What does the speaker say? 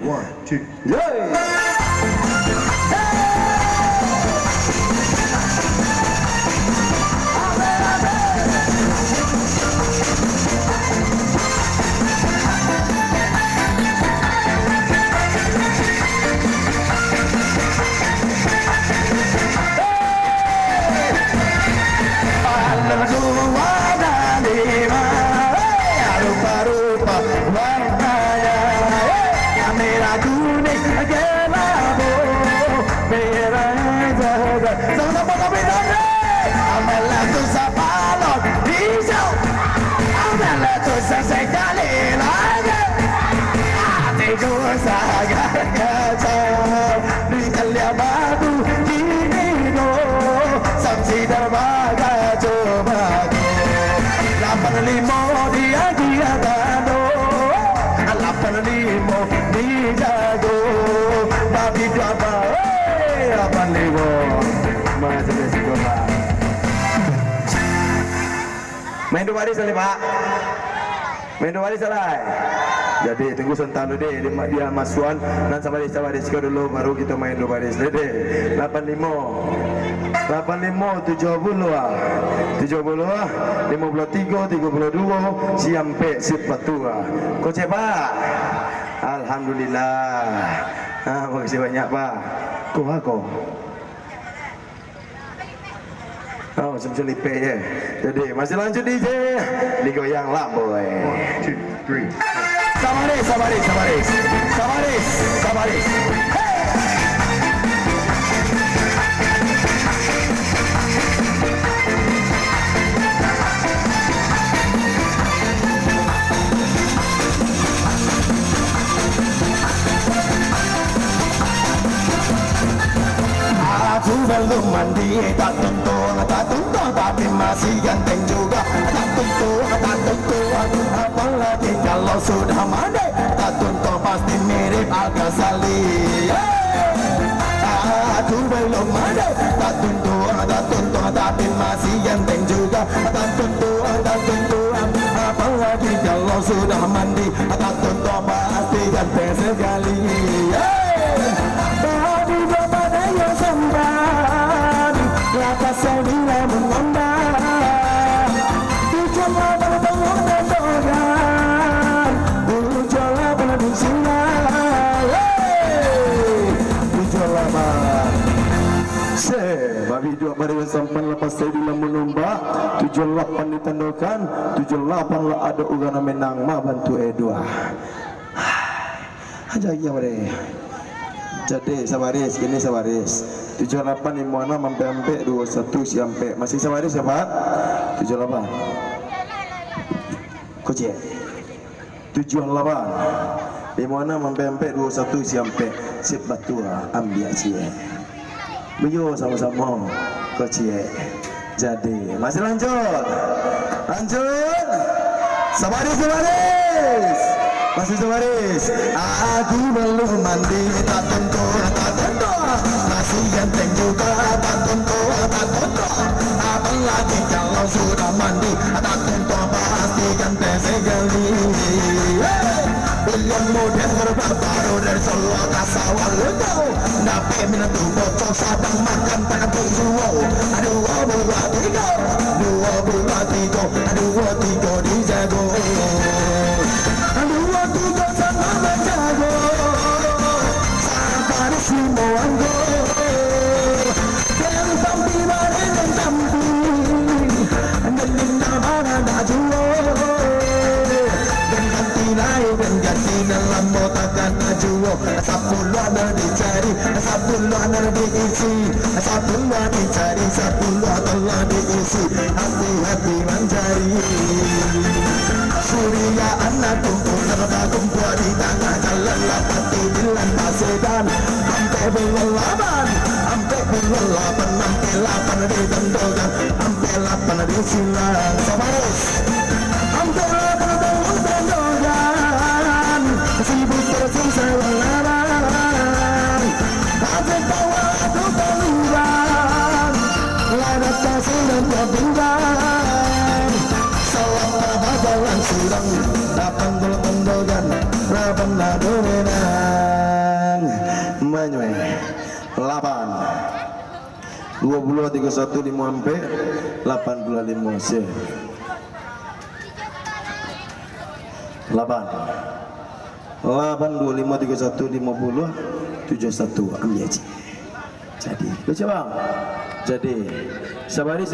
1, 2. Main 2 baris kali Pak. Main 2 baris salah. Jadi tunggu sebentar dulu deh, dia masukan dan sabaris dulu baru kita main 2 baris deh. 85 70 53 32 sampai 42. Kau cek Pak. Alhamdulillah. Makasih banyak Pak. Kau oh, semacam lipe ya. Jadi masih lanjut DJ. Digoyang lah boy. 1, 2, 3. Sabaris. Aku belum mandi, tak tentu, tapi masih ganteng juga. Tak tentu, apalagi kalau sudah mandi. Tak tentu pasti mirip Al-Ghazali. Aku belum mandi, tak tentu, tapi masih ganteng juga. Tak tentu, apalagi kalau sudah mandi. Tak tentu pasti ganteng sekali. Babi 2 baris sampai lepas saya di lamun nombak 78 ditandakan 78 lah ada ugana menang ma bantu E2 aja ya bre. Jadi sabaris 78 di mana sampai 21 sampai masih sabaris ya Pak 78 Koce 78 di mana sampai 21 sampai sebatua ambil cie Buyo sama-sama Kocie. Jadi masih lanjut sabaris masih sabaris. Aku belum mandi, tak tentu, masih ganteng juga, tak tentu, apalagi kalau sudah mandi. Tak tentu pasti ganteng sekali. Belum model berbaru dari Solo ke Sawalunto. Nape minatu bocor sadang makan pakai bungsu. Aduh, 2 dijago. Aduh, 3 sama menjago. Sampai semua anggo. Dan sampai bareng dan sampai. Dan nama juo. Ganti dalam botakan ajuo. 10 ada dicari, 10 ada diisi, 10 dicari, 10 telah diisi. Hati-hati mencari. Surya anak kumpul kumpul di tengah jalan lapati bilan pasedan. Sampai belum 8 di tendogan, sampai 8 di silang. Sabaris, sampai 8 di tendogan. Sibuk terus selaran, tapi bawa tu taluran, lada tasir dan berbulan. Salam jalan surang, 8 tendogan, 8 domina. nanya 8 22 31 5 ampe 85 sen 8 25 31 50 71 ambil aja. Jadi, baca bang. Jadi, sabaris